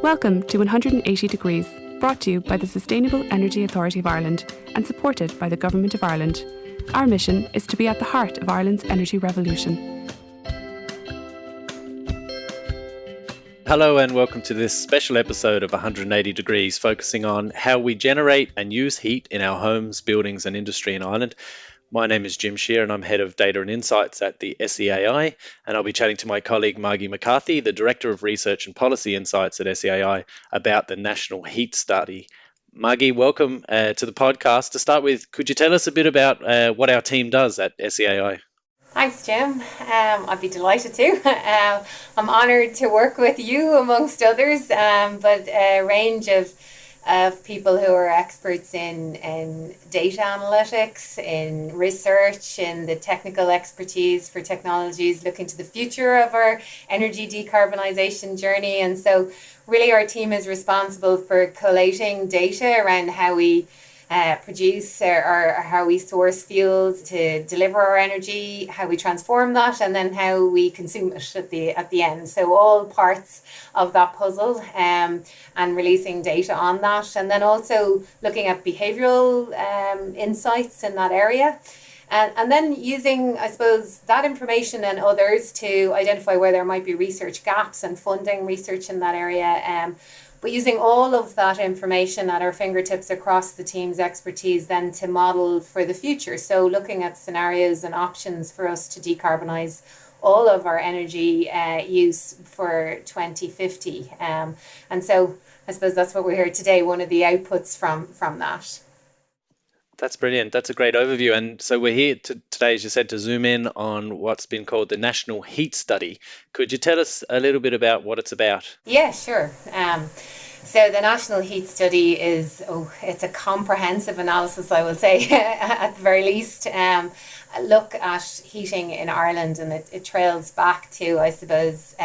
Welcome to 180 Degrees, brought to you by the Sustainable Energy Authority of Ireland and supported by the Government of Ireland. Our mission is to be at the heart of Ireland's energy revolution. Hello and welcome to this special episode of 180 Degrees, focusing on how we generate and use heat in our homes, buildings and industry in Ireland. My name is Jim Scheer and I'm Head of Data and Insights at the SEAI, and I'll be chatting to my colleague Margie McCarthy, the Director of Research and Policy Insights at SEAI, about the National Heat Study. Margie, welcome to the podcast. To start with, could you tell us a bit about what our team does at SEAI? Thanks, Jim. I'd be delighted to. I'm honoured to work with you, amongst others, but a range of people who are experts in data analytics, in research, in the technical expertise for technologies looking to the future of our energy decarbonisation journey. And so really our team is responsible for collating data around how we produce or how we source fuels to deliver our energy, how we transform that, and then how we consume it at the end. So all parts of that puzzle, and releasing data on that, and then also looking at behavioural insights in that area. And then using, I suppose, that information and others to identify where there might be research gaps and funding research in that area. But using all of that information at our fingertips across the team's expertise then to model for the future. So looking at scenarios and options for us to decarbonise all of our energy use for 2050. And so I suppose that's what we're here today, one of the outputs from that. That's brilliant. That's a great overview. And so we're here today, as you said, to zoom in on what's been called the National Heat Study. Could you tell us a little bit about what it's about? Yeah, sure. So the National Heat Study it's a comprehensive analysis, I would say, at the very least. Look at heating in Ireland, and it trails back to, I suppose,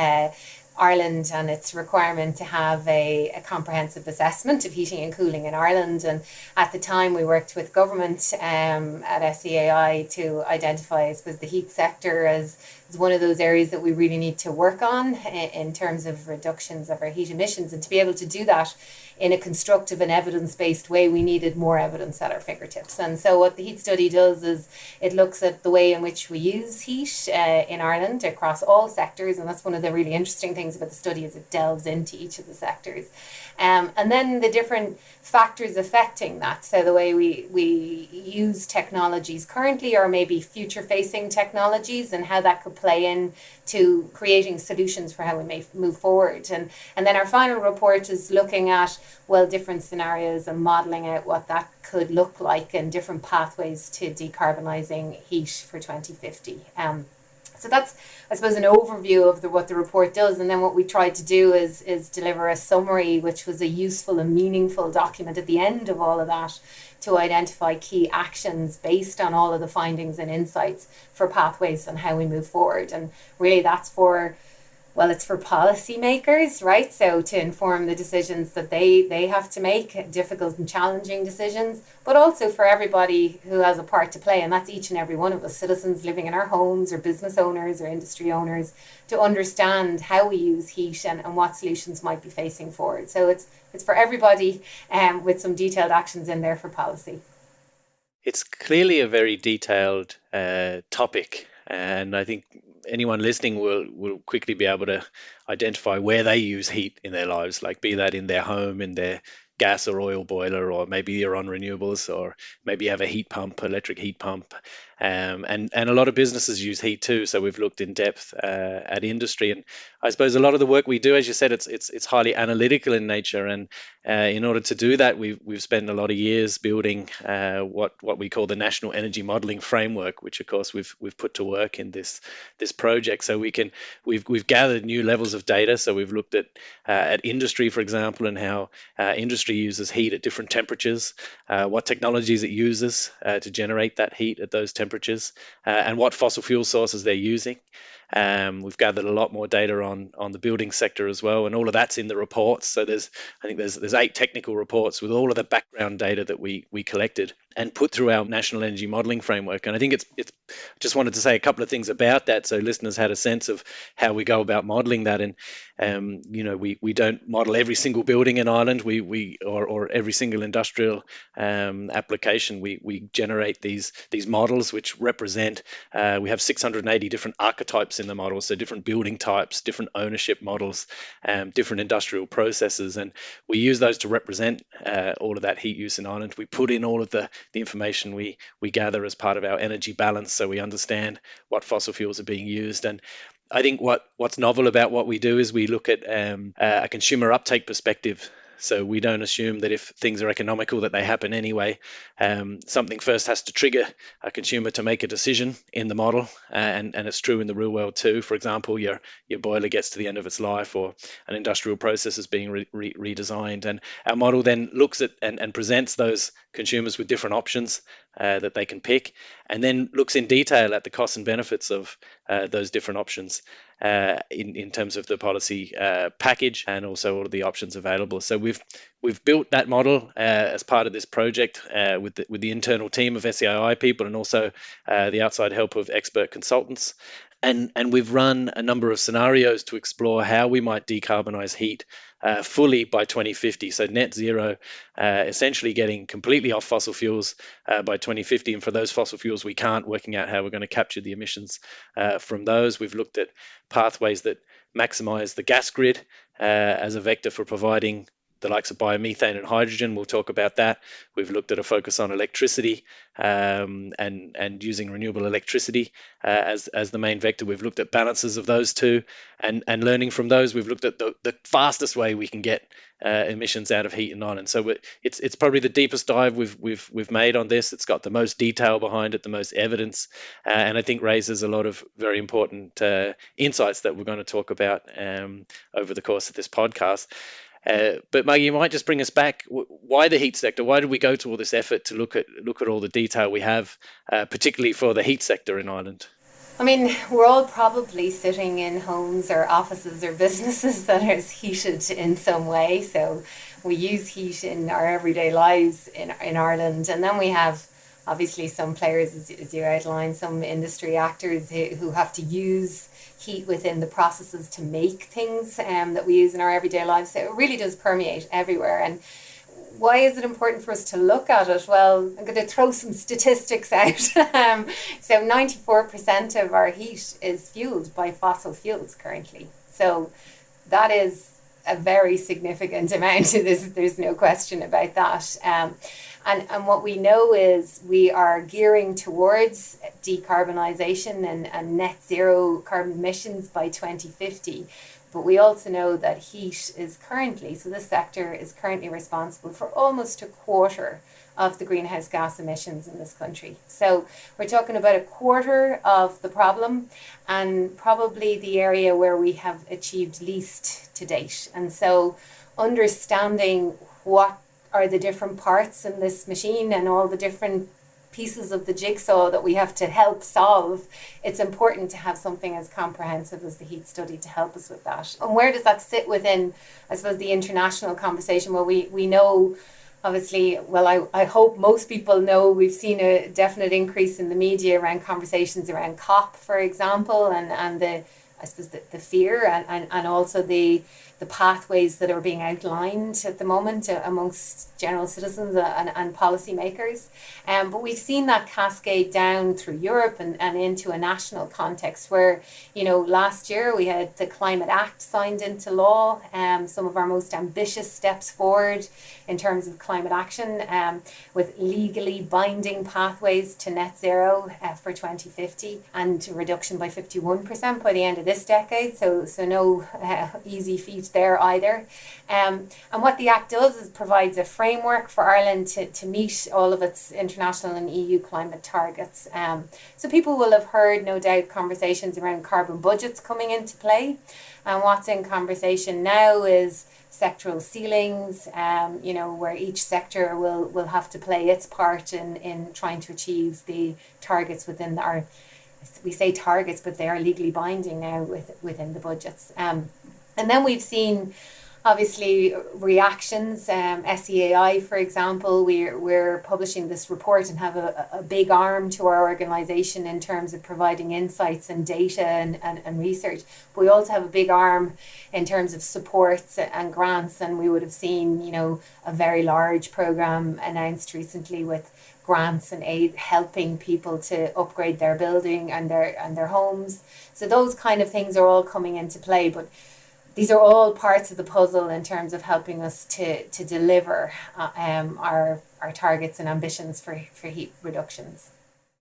Ireland and its requirement to have a comprehensive assessment of heating and cooling in Ireland. And at the time we worked with government at SEAI to identify, I suppose, the heat sector as one of those areas that we really need to work on in terms of reductions of our heat emissions. And to be able to do that in a constructive and evidence-based way, we needed more evidence at our fingertips. And so what the heat study does is it looks at the way in which we use heat in Ireland across all sectors. And that's one of the really interesting things about the study, is it delves into each of the sectors. And then the different factors affecting that. So the way we use technologies currently, or maybe future-facing technologies, and how that could play in to creating solutions for how we may move forward. And then our final report is looking at, well, different scenarios and modelling out what that could look like and different pathways to decarbonising heat for 2050. So that's, I suppose, an overview of what the report does. And then what we tried to do is deliver a summary, which was a useful and meaningful document at the end of all of that, to identify key actions based on all of the findings and insights for pathways and how we move forward. And really that's it's for policymakers, right? So to inform the decisions that they have to make, difficult and challenging decisions, but also for everybody who has a part to play. And that's each and every one of us, citizens living in our homes, or business owners or industry owners, to understand how we use heat and what solutions might be facing forward. So it's for everybody, with some detailed actions in there for policy. It's clearly a very detailed topic, and I think anyone listening will quickly be able to identify where they use heat in their lives, like be that in their home, in their gas or oil boiler, or maybe you're on renewables, or maybe you have a heat pump, electric heat pump. And a lot of businesses use heat too. So we've looked in depth at industry, and I suppose a lot of the work we do, as you said, it's highly analytical in nature. And in order to do that, we've spent a lot of years building what we call the National Energy Modelling Framework, which of course we've put to work in this project. So we've gathered new levels of data. So we've looked at industry, for example, and how industry uses heat at different temperatures, what technologies it uses to generate that heat at those temperatures, and what fossil fuel sources they're using. We've gathered a lot more data on the building sector as well, and all of that's in the reports. So there's 8 technical reports with all of the background data that we collected. and put through our national energy modelling framework. And I think it's just wanted to say a couple of things about that, so listeners had a sense of how we go about modelling that. And we don't model every single building in Ireland, or every single industrial application. We generate these models which represent. We have 680 different archetypes in the model, so different building types, different ownership models, different industrial processes, and we use those to represent all of that heat use in Ireland. We put in all of the information we gather as part of our energy balance, so we understand what fossil fuels are being used. And I think what's novel about what we do is we look at a consumer uptake perspective. So we don't assume that if things are economical that they happen anyway. Something first has to trigger a consumer to make a decision in the model, and it's true in the real world too. For example, your boiler gets to the end of its life, or an industrial process is being redesigned, and our model then looks at and presents those consumers with different options that they can pick, and then looks in detail at the costs and benefits of those different options in terms of the policy package, and also all of the options available. So we've built that model as part of this project with the internal team of SEAI people, and also the outside help of expert consultants. And we've run a number of scenarios to explore how we might decarbonise heat fully by 2050. So net zero, essentially getting completely off fossil fuels by 2050. And for those fossil fuels we can't, working out how we're going to capture the emissions from those. We've looked at pathways that maximise the gas grid as a vector for providing the likes of biomethane and hydrogen. We'll talk about that. We've looked at a focus on electricity and using renewable electricity as the main vector. We've looked at balances of those two, and learning from those, we've looked at the fastest way we can get emissions out of heat in Ireland. So it's probably the deepest dive we've made on this. It's got the most detail behind it, the most evidence, and I think raises a lot of very important insights that we're going to talk about over the course of this podcast. But Margie, you might just bring us back. Why the heat sector? Why did we go to all this effort to look at all the detail we have, particularly for the heat sector in Ireland? I mean, we're all probably sitting in homes or offices or businesses that are heated in some way. So we use heat in our everyday lives in Ireland. And then we have obviously some players, as you outlined, some industry actors who have to use heat within the processes to make things that we use in our everyday lives. So it really does permeate everywhere. And why is it important for us to look at it? Well, I'm going to throw some statistics out. So 94% of our heat is fueled by fossil fuels currently. So that is a very significant amount. There's no question about that. And what we know is we are gearing towards decarbonisation and net zero carbon emissions by 2050. But we also know that heat is currently, so this sector is currently responsible for almost a quarter of the greenhouse gas emissions in this country. So we're talking about a quarter of the problem, and probably the area where we have achieved least to date. And so understanding what are the different parts in this machine and all the different pieces of the jigsaw that we have to help solve, it's important to have something as comprehensive as the heat study to help us with that. And where does that sit within, I suppose, the international conversation? Well, we know, obviously, well, I hope most people know, we've seen a definite increase in the media around conversations around COP, for example, and the, I suppose, the fear and also the pathways that are being outlined at the moment amongst general citizens and policymakers. But we've seen that cascade down through Europe and into a national context where, last year we had the Climate Act signed into law, some of our most ambitious steps forward in terms of climate action, with legally binding pathways to net zero for 2050 and to reduction by 51% by the end of this decade. So no easy feat there either. And what the Act does is provides a framework for Ireland to meet all of its international and EU climate targets. So people will have heard, no doubt, conversations around carbon budgets coming into play. And what's in conversation now is sectoral ceilings, where each sector will have to play its part in trying to achieve the targets within our, we say targets, but they are legally binding now within the budgets. And then we've seen, obviously reactions. SEAI, for example, we're publishing this report and have a big arm to our organisation in terms of providing insights and data and research. But we also have a big arm in terms of supports and grants, and we would have seen, a very large programme announced recently with grants and aid helping people to upgrade their building and their homes. So those kind of things are all coming into play, but these are all parts of the puzzle in terms of helping us to deliver our targets and ambitions for heat reductions.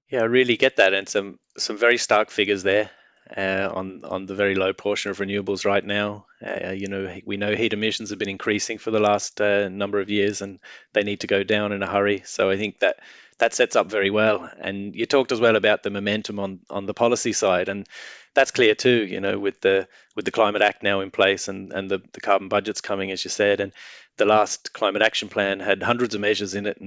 Yeah, I really get that, and some very stark figures there on the very low portion of renewables right now. We know heat emissions have been increasing for the last number of years, and they need to go down in a hurry. So I think that sets up very well. And you talked as well about the momentum on the policy side, and that's clear too. With the Climate Act now in place and the carbon budgets coming, as you said, and the last climate action plan had hundreds of measures in it,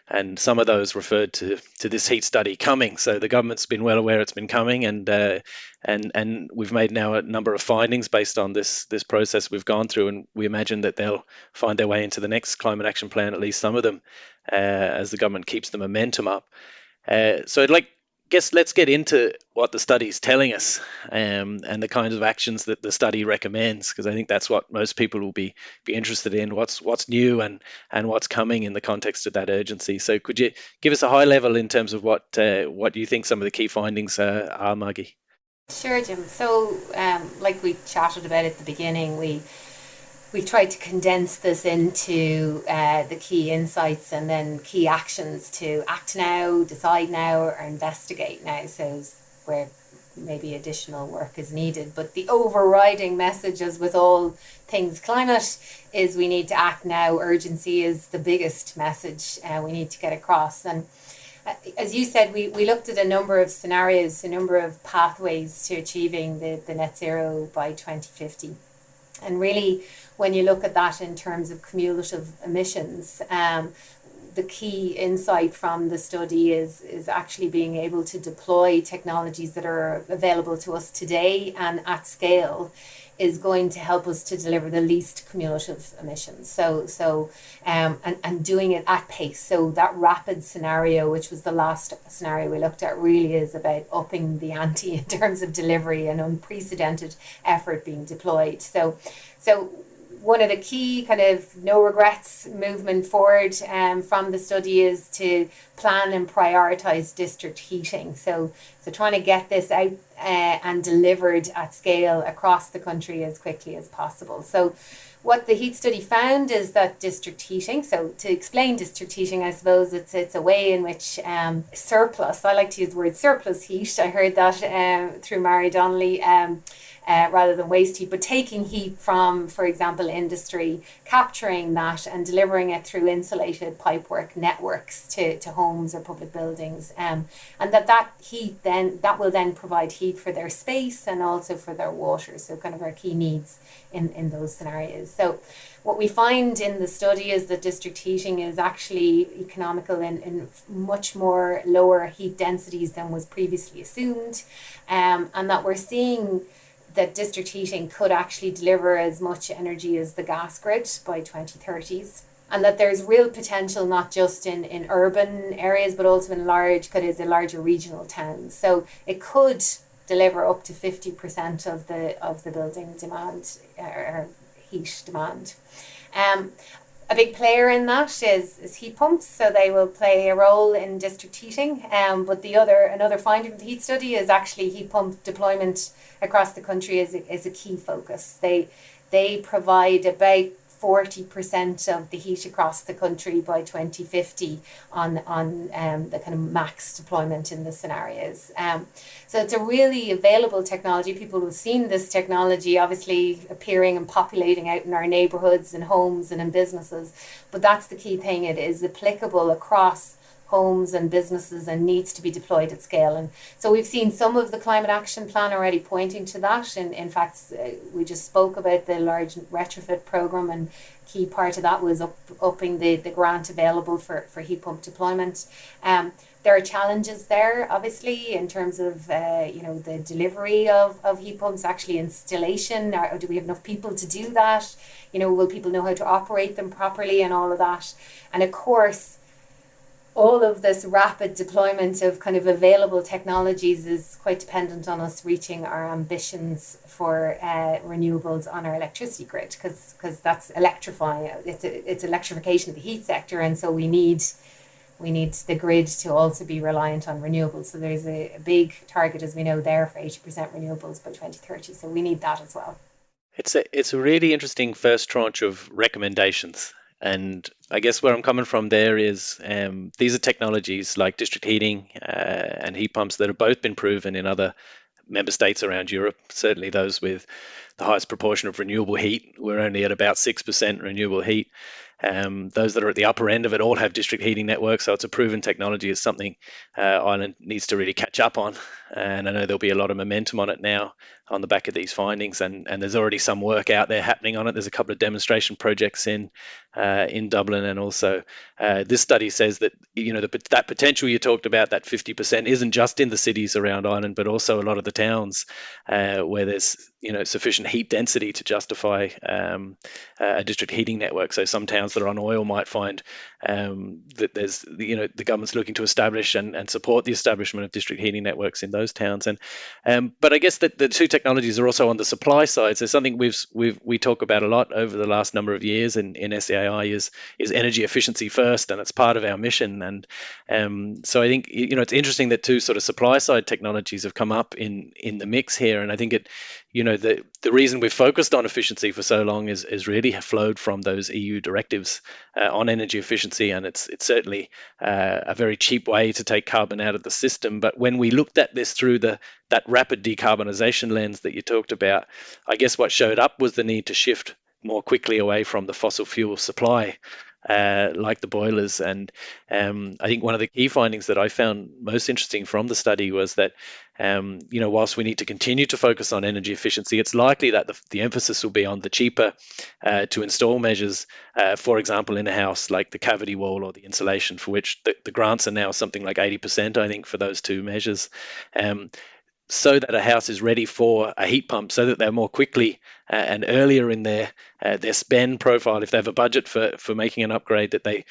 and some of those referred to this heat study coming. So the government's been well aware it's been coming, and we've made now a number of findings based on this process we've gone through, and we imagine that they'll find their way into the next climate action plan, at least some of them, as the government keeps the momentum up. So let's get into what the study's telling us, and the kinds of actions that the study recommends, because I think that's what most people will be interested in, what's new and what's coming in the context of that urgency. So could you give us a high level in terms of what you think some of the key findings are, Margie? Sure, Jim. So like we chatted about at the beginning, we tried to condense this into the key insights and then key actions to act now, decide now, or investigate now. So where maybe additional work is needed. But the overriding message, as with all things climate, is we need to act now. Urgency is the biggest message we need to get across. And as you said, we looked at a number of scenarios, a number of pathways to achieving the net zero by 2050. And really, when you look at that in terms of cumulative emissions, the key insight from the study is actually being able to deploy technologies that are available to us today and at scale is going to help us to deliver the least cumulative emissions. So and doing it at pace. So that rapid scenario, which was the last scenario we looked at, really is about upping the ante in terms of delivery and unprecedented effort being deployed. So one of the key kind of no regrets movement forward from the study is to plan and prioritise district heating. So trying to get this out and delivered at scale across the country as quickly as possible. So what the heat study found is that district heating, so to explain district heating, I suppose it's a way in which surplus, I like to use the word surplus heat, I heard that through Mary Donnelly, rather than waste heat, but taking heat from, for example, industry, capturing that and delivering it through insulated pipework networks to homes or public buildings, and that heat that will then provide heat for their space and also for their water, so kind of our key needs in those scenarios. So what we find in the study is that district heating is actually economical in much more lower heat densities than was previously assumed, and that we're seeing that district heating could actually deliver as much energy as the gas grid by 2030s. And that there's real potential not just in urban areas, but also in the larger regional towns. So it could deliver up to 50% of the building demand or heat demand. A big player in that is heat pumps, so they will play a role in district heating. But another finding of the heat study is actually heat pump deployment across the country is a key focus. They provide about 40% of the heat across the country by 2050 on the kind of max deployment in the scenarios. So it's a really available technology. People have seen this technology obviously appearing and populating out in our neighbourhoods and homes and in businesses. But that's the key thing. It is applicable across homes and businesses and needs to be deployed at scale. And so we've seen some of the climate action plan already pointing to that. And in fact, we just spoke about the large retrofit program, and key part of that was upping the grant available for heat pump deployment. There are challenges there, obviously, in terms of the delivery of heat pumps, actually installation. Do we have enough people to do that? Will people know how to operate them properly and all of that? And of course, all of this rapid deployment of kind of available technologies is quite dependent on us reaching our ambitions for renewables on our electricity grid, because that's electrifying. It's electrification of the heat sector, and so we need the grid to also be reliant on renewables. So there's a big target, as we know, there for 80% renewables by 2030. So we need that as well. It's a really interesting first tranche of recommendations. And I guess where I'm coming from there is these are technologies like district heating and heat pumps that have both been proven in other member states around Europe, certainly those with the highest proportion of renewable heat. We're only at about 6% renewable heat. Those that are at the upper end of it all have district heating networks, so it's a proven technology. Is something Ireland needs to really catch up on, and I know there'll be a lot of momentum on it now on the back of these findings, and there's already some work out there happening on it. There's a couple of demonstration projects in Dublin, and also this study says that that potential you talked about, that 50%, isn't just in the cities around Ireland, but also a lot of the towns where there's sufficient heat density to justify a district heating network. So some towns that are on oil might find that there's the government's looking to establish and support the establishment of district heating networks in those towns. And but I guess that the two technologies are also on the supply side. So something we talk about a lot over the last number of years in SEAI is energy efficiency first, and it's part of our mission. And so I think it's interesting that two sort of supply side technologies have come up in the mix here. And I think the reason we've focused on efficiency for so long is really flowed from those EU directives on energy efficiency, and it's certainly a very cheap way to take carbon out of the system. But when we looked at this through that rapid decarbonisation lens that you talked about, I guess what showed up was the need to shift more quickly away from the fossil fuel supply, like the boilers. And I think one of the key findings that I found most interesting from the study was that, whilst we need to continue to focus on energy efficiency, it's likely that the emphasis will be on the cheaper to install measures, for example, in a house, like the cavity wall or the insulation, for which the grants are now something like 80%, I think, for those two measures. So that a house is ready for a heat pump, so that they're more quickly and earlier in their spend profile, if they have a budget for making an upgrade, that they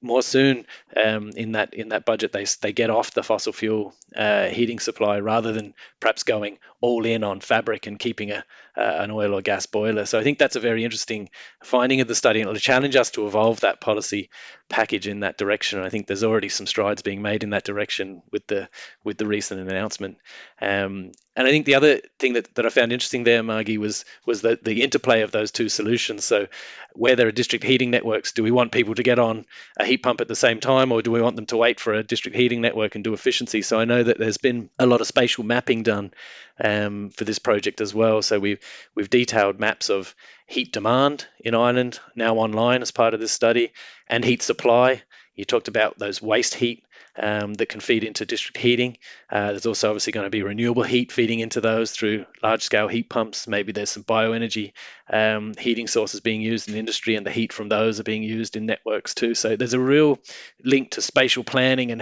more soon in that budget they get off the fossil fuel heating supply, rather than perhaps going all in on fabric and keeping an oil or gas boiler. So I think that's a very interesting finding of the study, and it'll challenge us to evolve that policy package in that direction. And I think there's already some strides being made in that direction with the recent announcement. And I think the other thing that I found interesting there, Margie, was the interplay of those two solutions. So where there are district heating networks, do we want people to get on a heat pump at the same time, or do we want them to wait for a district heating network and do efficiency? So I know that there's been a lot of spatial mapping done for this project as well. So we've detailed maps of heat demand in Ireland now online as part of this study, and heat supply. You talked about those waste heat that can feed into district heating. There's also obviously going to be renewable heat feeding into those through large-scale heat pumps. Maybe there's some bioenergy heating sources being used in industry, and the heat from those are being used in networks too. So there's a real link to spatial planning and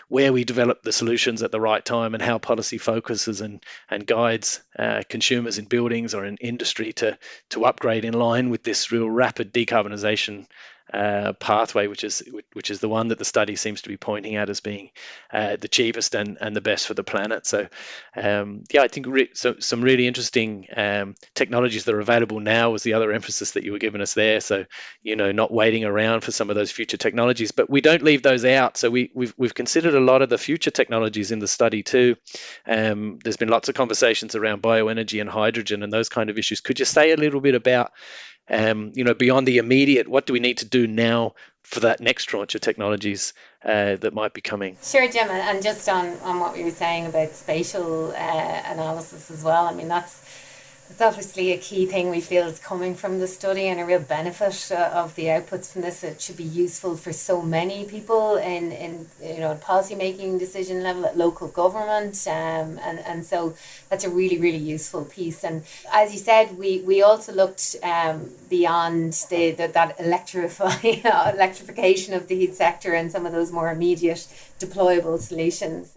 where we develop the solutions at the right time, and how policy focuses and guides consumers in buildings or in industry to upgrade in line with this real rapid decarbonisation pathway, which is the one that the study seems to be pointing at as being the cheapest and the best for the planet. So I think some really interesting technologies that are available now was the other emphasis that you were giving us there. So not waiting around for some of those future technologies, but we don't leave those out. So we've considered a lot of the future technologies in the study too. There's been lots of conversations around bioenergy and hydrogen and those kind of issues. Could you say a little bit about beyond the immediate, what do we need to do now for that next tranche of technologies that might be coming? Sure, Jim, and just on what we were saying about spatial analysis as well. I mean, that's obviously a key thing we feel is coming from the study, and a real benefit of the outputs from this. It should be useful for so many people in policy making decision level at local government, and so that's a really, really useful piece. And as you said, we also looked beyond that electrification of the heat sector and some of those more immediate deployable solutions.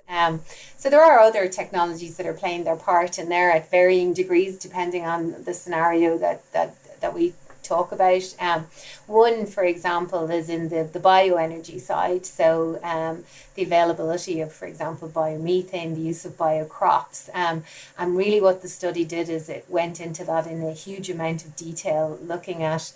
So there are other technologies that are playing their part in there at varying degrees depending on the scenario that we talk about. One, for example, is in the bioenergy side. So the availability of, for example, biomethane, the use of biocrops. And really what the study did is it went into that in a huge amount of detail, looking at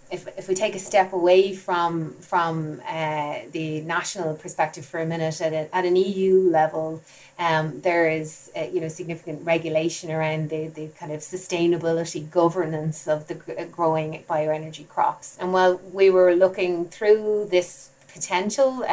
if we take a step away from the national perspective for a minute, at an EU level, there is significant regulation around the kind of sustainability governance of the growing bioenergy crops. And while we were looking through this potential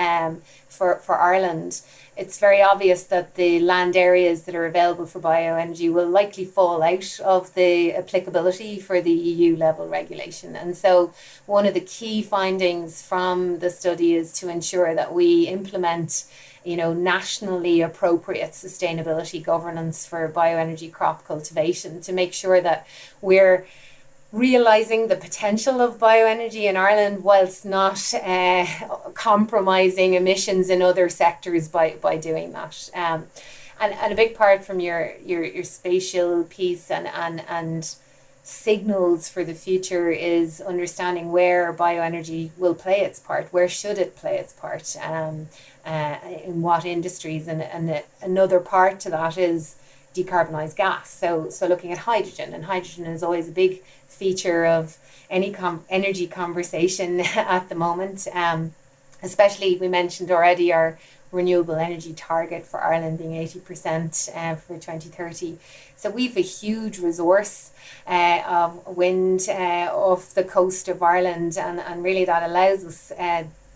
for Ireland, it's very obvious that the land areas that are available for bioenergy will likely fall out of the applicability for the EU level regulation. And so one of the key findings from the study is to ensure that we implement nationally appropriate sustainability governance for bioenergy crop cultivation to make sure that we're realising the potential of bioenergy in Ireland whilst not compromising emissions in other sectors by doing that. And a big part from your spatial piece and signals for the future is understanding where bioenergy will play its part, where should it play its part, in what industries, and another part to that is decarbonise gas. So looking at hydrogen, and hydrogen is always a big feature of any energy conversation at the moment. Especially, we mentioned already our renewable energy target for Ireland being 80% for 2030. So we've a huge resource of wind off the coast of Ireland, and really that allows us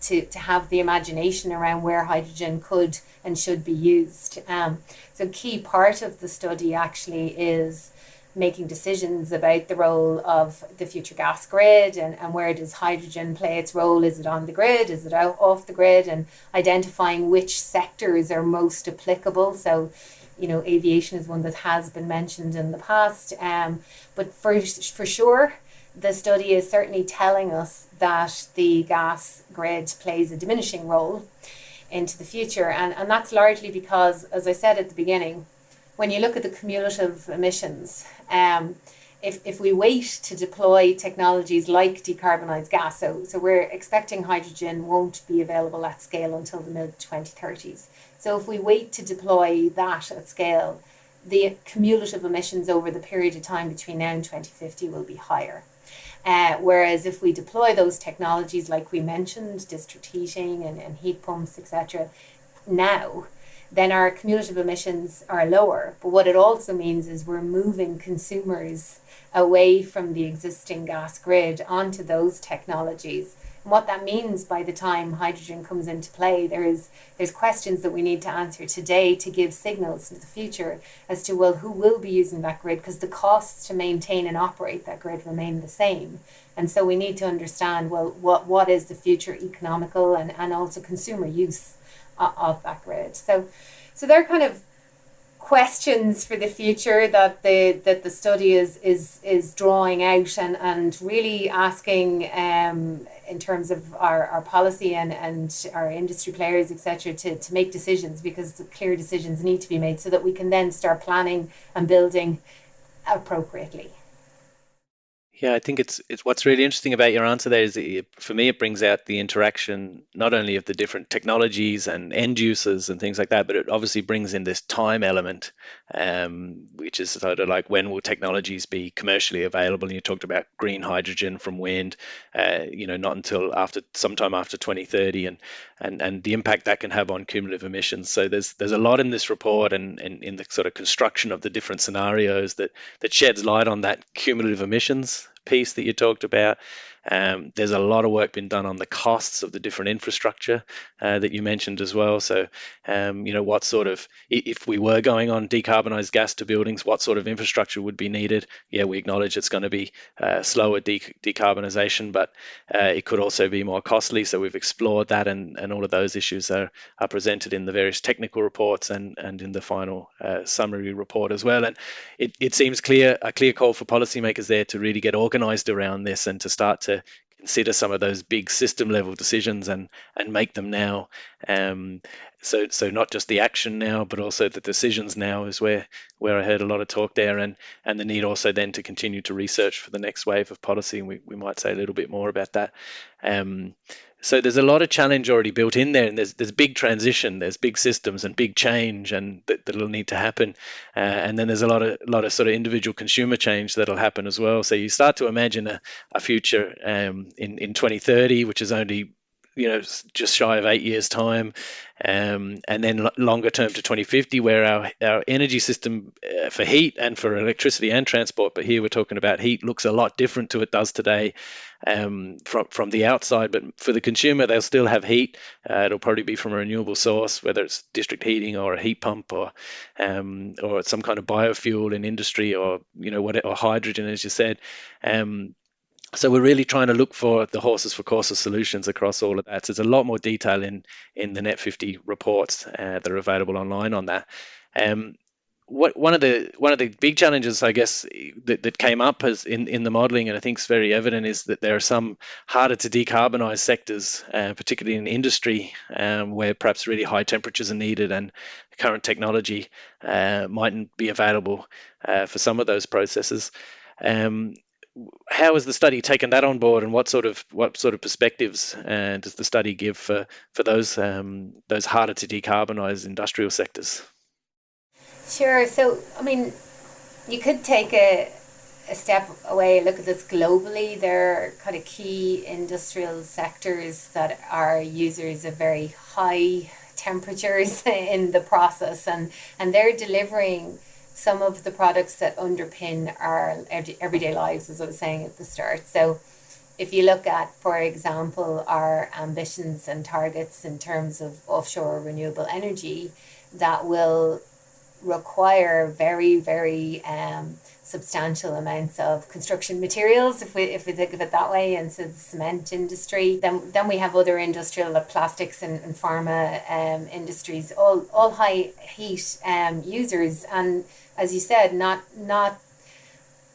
to have the imagination around where hydrogen could and should be used. So a key part of the study actually is making decisions about the role of the future gas grid and where does hydrogen play its role. Is it on the grid? Is it off the grid? And identifying which sectors are most applicable. So, aviation is one that has been mentioned in the past. But for sure, the study is certainly telling us that the gas grid plays a diminishing role into the future. And that's largely because, as I said at the beginning, when you look at the cumulative emissions, if we wait to deploy technologies like decarbonised gas, so we're expecting hydrogen won't be available at scale until the mid-2030s. So if we wait to deploy that at scale, the cumulative emissions over the period of time between now and 2050 will be higher. Whereas if we deploy those technologies like we mentioned, district heating and heat pumps, etc., now, then our cumulative emissions are lower. But what it also means is we're moving consumers away from the existing gas grid onto those technologies. And what that means by the time hydrogen comes into play, there's questions that we need to answer today to give signals to the future as to, well, who will be using that grid, because the costs to maintain and operate that grid remain the same. And so we need to understand, well, what is the future economical and also consumer use of that grid. So they're kind of questions for the future that the study is drawing out and really asking in terms of our policy and our industry players, etc., to make decisions, because the clear decisions need to be made so that we can then start planning and building appropriately. Yeah, I think it's what's really interesting about your answer there is, for me, it brings out the interaction not only of the different technologies and end users and things like that, but it obviously brings in this time element, which is sort of like, when will technologies be commercially available? And you talked about green hydrogen from wind, not until sometime after 2030, and the impact that can have on cumulative emissions. So there's a lot in this report and in the sort of construction of the different scenarios that sheds light on that cumulative emissions piece that you talked about. There's a lot of work been done on the costs of the different infrastructure that you mentioned as well. So, what sort of, if we were going on decarbonised gas to buildings, what sort of infrastructure would be needed? Yeah, we acknowledge it's going to be slower decarbonisation, but it could also be more costly. So we've explored that, and all of those issues are presented in the various technical reports and in the final summary report as well. And it seems a clear call for policymakers there to really get organised around this and to start to consider some of those big system level decisions and make them now. So not just the action now, but also the decisions now is where I heard a lot of talk there, and the need also then to continue to research for the next wave of policy. And we might say a little bit more about that. So there's a lot of challenge already built in there, and there's big transition, there's big systems and big change, and that'll need to happen. And then there's a lot of sort of individual consumer change that'll happen as well. So you start to imagine a future in 2030, which is only just shy of 8 years' time, and then longer term to 2050, where our energy system for heat and for electricity and transport, but here we're talking about heat, looks a lot different to it does today from the outside. But for the consumer, they'll still have heat. It'll probably be from a renewable source, whether it's district heating or a heat pump or some kind of biofuel in industry, or or hydrogen, as you said. So we're really trying to look for the horses for courses solutions across all of that. So there's a lot more detail in the Net 50 reports that are available online on that. One of the big challenges, I guess, that came up as in the modelling, and I think is very evident, is that there are some harder to decarbonise sectors, particularly in industry, where perhaps really high temperatures are needed and current technology mightn't be available for some of those processes. How has the study taken that on board, and what sort of perspectives does the study give for those harder to decarbonise industrial sectors? Sure. So, I mean, you could take a step away and look at this globally. There are kind of key industrial sectors that are users of very high temperatures in the process, and they're delivering some of the products that underpin our everyday lives, as I was saying at the start. So if you look at, for example, our ambitions and targets in terms of offshore renewable energy, that will require very, very substantial amounts of construction materials, if we think of it that way, and so the cement industry. Then we have other industrial, like plastics and pharma industries, all high heat users. And as you said,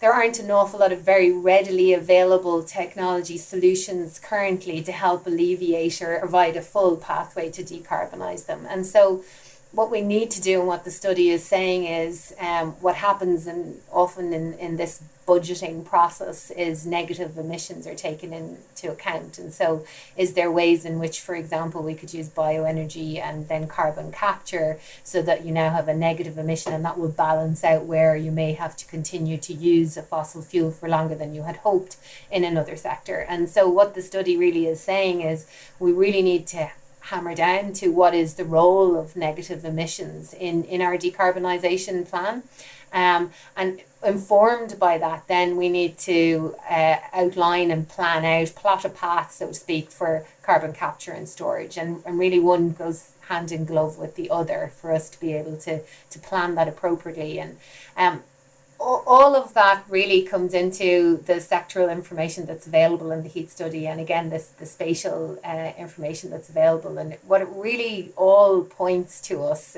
there aren't an awful lot of very readily available technology solutions currently to help alleviate or provide a full pathway to decarbonise them. And so what we need to do, and what the study is saying, is what happens often in this budgeting process is negative emissions are taken into account. And so is there ways in which, for example, we could use bioenergy and then carbon capture, so that you now have a negative emission, and that will balance out where you may have to continue to use a fossil fuel for longer than you had hoped in another sector. And so what the study really is saying is we really need to hammer down to what is the role of negative emissions in our decarbonisation plan. And informed by that, then we need to outline and plot a path, so to speak, for carbon capture and storage. And really one goes hand in glove with the other for us to be able to plan that appropriately. And all of that really comes into the sectoral information that's available in the heat study, and again the spatial information that's available. And what it really all points to us,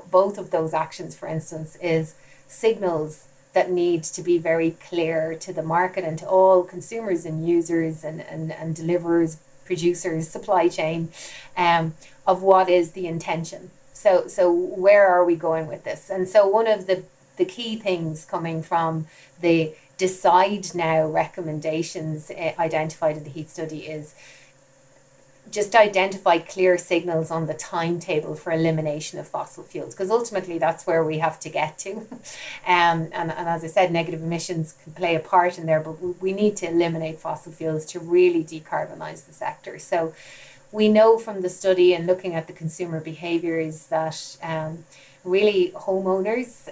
both of those actions, for instance, is signals that need to be very clear to the market and to all consumers and users and deliverers, producers, supply chain, of what is the intention. So where are we going with this? And so one of the key things coming from the Decide Now recommendations identified in the heat study is just identify clear signals on the timetable for elimination of fossil fuels, because ultimately that's where we have to get to. And as I said, negative emissions can play a part in there, but we need to eliminate fossil fuels to really decarbonise the sector. So we know from the study and looking at the consumer behaviours that really homeowners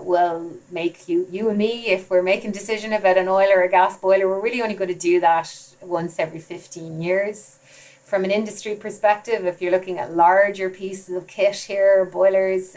will make you and me, if we're making a decision about an oil or a gas boiler, we're really only going to do that once every 15 years. From an industry perspective, if you're looking at larger pieces of kit here, boilers,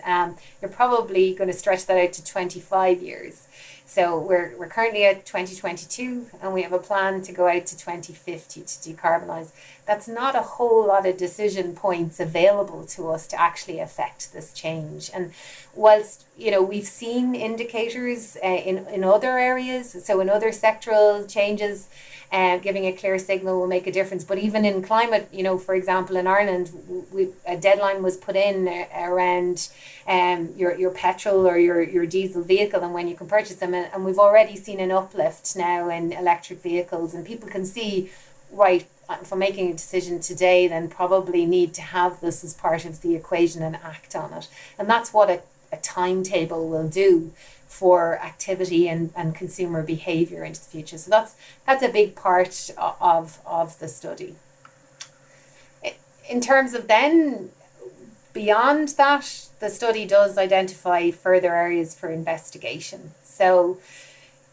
you're probably going to stretch that out to 25 years. So we're currently at 2022, and we have a plan to go out to 2050 to decarbonise. That's not a whole lot of decision points available to us to actually affect this change. And whilst we've seen indicators in other areas. So in other sectoral changes, giving a clear signal will make a difference. But even in climate, for example, in Ireland, a deadline was put in around your petrol or your diesel vehicle and when you can purchase them. And we've already seen an uplift now in electric vehicles, and people can see, right, if I'm making a decision today, then probably need to have this as part of the equation and act on it. And that's what a timetable will do for activity and consumer behaviour into the future. So that's a big part of the study. In terms of then, beyond that, the study does identify further areas for investigation. So,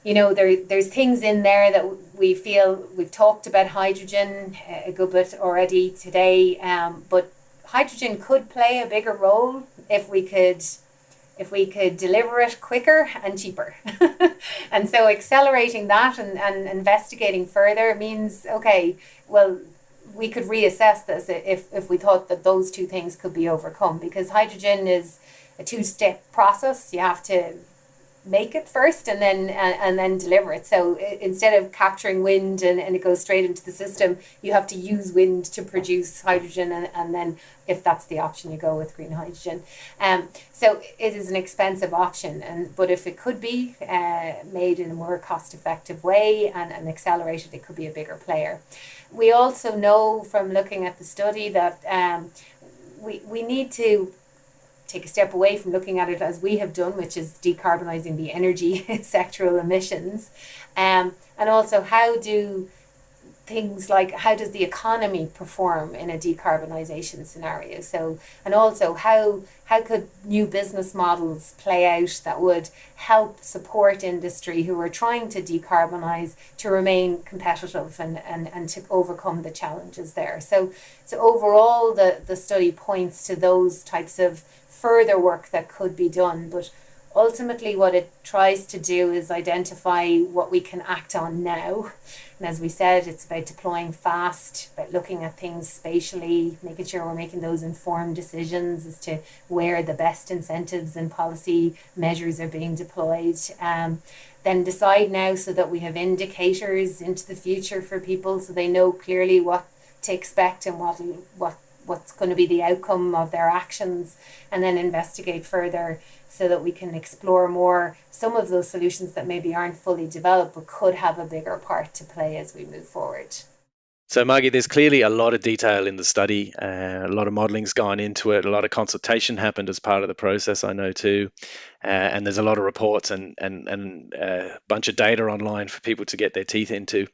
there's things in there that we feel, we've talked about hydrogen a good bit already today, but hydrogen could play a bigger role if we could deliver it quicker and cheaper. And so accelerating that and investigating further means, okay, well, we could reassess this if we thought that those two things could be overcome, because hydrogen is a two-step process. You have to make it first and then deliver it. So instead of capturing wind and it goes straight into the system, you have to use wind to produce hydrogen, and then if that's the option, you go with green hydrogen. So it is an expensive option, but if it could be made in a more cost-effective way and accelerated, it could be a bigger player. We also know from looking at the study that we need to take a step away from looking at it as we have done, which is decarbonising the energy sectoral emissions, and also how does the economy perform in a decarbonisation scenario? So, and also how could new business models play out that would help support industry who are trying to decarbonise to remain competitive and to overcome the challenges there. So overall, the study points to those types of further work that could be done, but ultimately what it tries to do is identify what we can act on now. And as we said, it's about deploying fast, about looking at things spatially, making sure we're making those informed decisions as to where the best incentives and policy measures are being deployed. Then decide now so that we have indicators into the future for people so they know clearly what to expect and what's going to be the outcome of their actions, and then investigate further so that we can explore more some of those solutions that maybe aren't fully developed but could have a bigger part to play as we move forward. So Margie, there's clearly a lot of detail in the study, a lot of modelling's gone into it, a lot of consultation happened as part of the process, I know too, and there's a lot of reports and a bunch of data online for people to get their teeth into.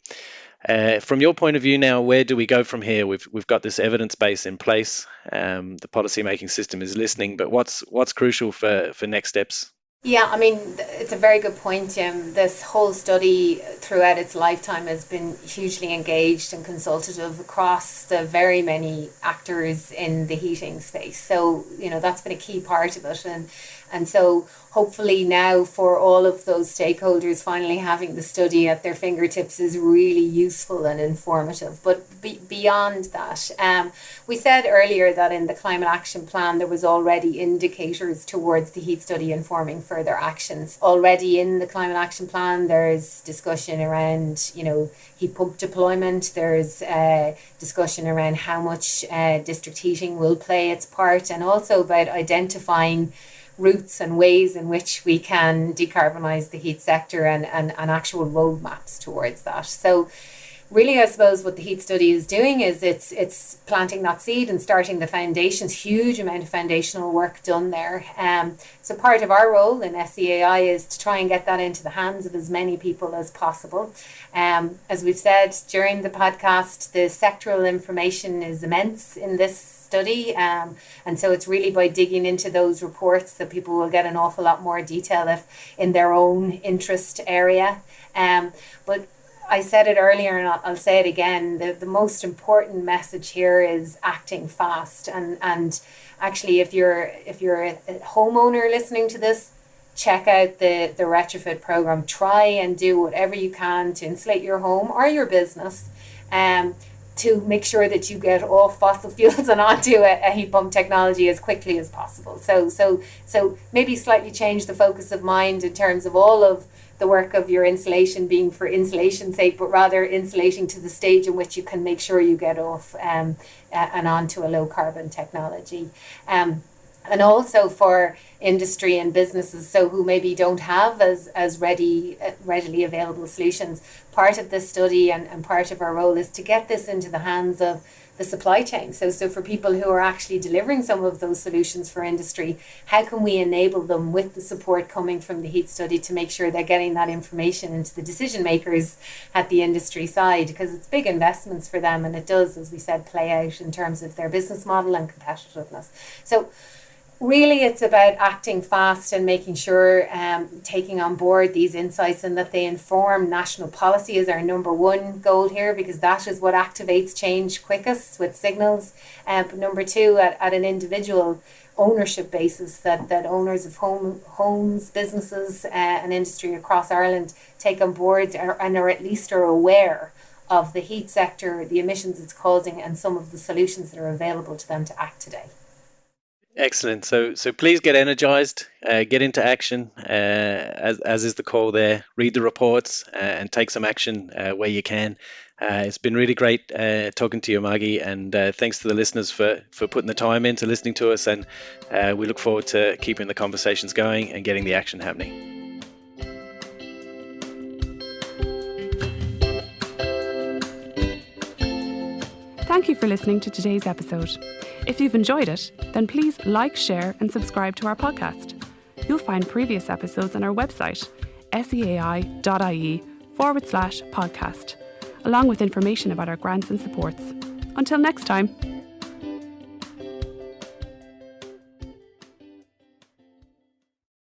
From your point of view now, where do we go from here? We've got this evidence base in place. The policymaking system is listening, but what's crucial for next steps? Yeah, I mean, it's a very good point, Jim. This whole study throughout its lifetime has been hugely engaged and consultative across the very many actors in the heating space. So, that's been a key part of it. And so hopefully now for all of those stakeholders, finally having the study at their fingertips is really useful and informative. But beyond that, we said earlier that in the Climate Action Plan, there was already indicators towards the heat study informing further actions. Already in the Climate Action Plan, there's discussion around, heat pump deployment. There's discussion around how much district heating will play its part, and also about identifying routes and ways in which we can decarbonise the heat sector and actual roadmaps towards that. So really, I suppose what the heat study is doing is it's planting that seed and starting the foundations, huge amount of foundational work done there. So part of our role in SEAI is to try and get that into the hands of as many people as possible. As we've said during the podcast, the sectoral information is immense in this study, and so it's really by digging into those reports that people will get an awful lot more detail in their own interest area. But I said it earlier and I'll say it again, the most important message here is acting fast, and actually if you're a homeowner listening to this, check out the retrofit program. Try and do whatever you can to insulate your home or your business. to make sure that you get off fossil fuels and onto a heat pump technology as quickly as possible. So maybe slightly change the focus of mind in terms of all of the work of your insulation being for insulation's sake, but rather insulating to the stage in which you can make sure you get off and onto a low carbon technology. And also for industry and businesses, so who maybe don't have as readily available solutions. Part of this study and part of our role is to get this into the hands of the supply chain. So for people who are actually delivering some of those solutions for industry, how can we enable them with the support coming from the heat study to make sure they're getting that information into the decision makers at the industry side? Because it's big investments for them, and it does, as we said, play out in terms of their business model and competitiveness. So really, it's about acting fast and making sure taking on board these insights and that they inform national policy is our number one goal here, because that is what activates change quickest with signals. But number two, at an individual ownership basis, that owners of homes, businesses and industry across Ireland take on board and are at least are aware of the heat sector, the emissions it's causing, and some of the solutions that are available to them to act today. Excellent. So please get energized, get into action, as is the call there. Read the reports and take some action where you can. It's been really great talking to you, Margie, and thanks to the listeners for putting the time into listening to us. And we look forward to keeping the conversations going and getting the action happening. Thank you for listening to today's episode. If you've enjoyed it, then please like, share and subscribe to our podcast. You'll find previous episodes on our website, seai.ie/podcast, along with information about our grants and supports. Until next time.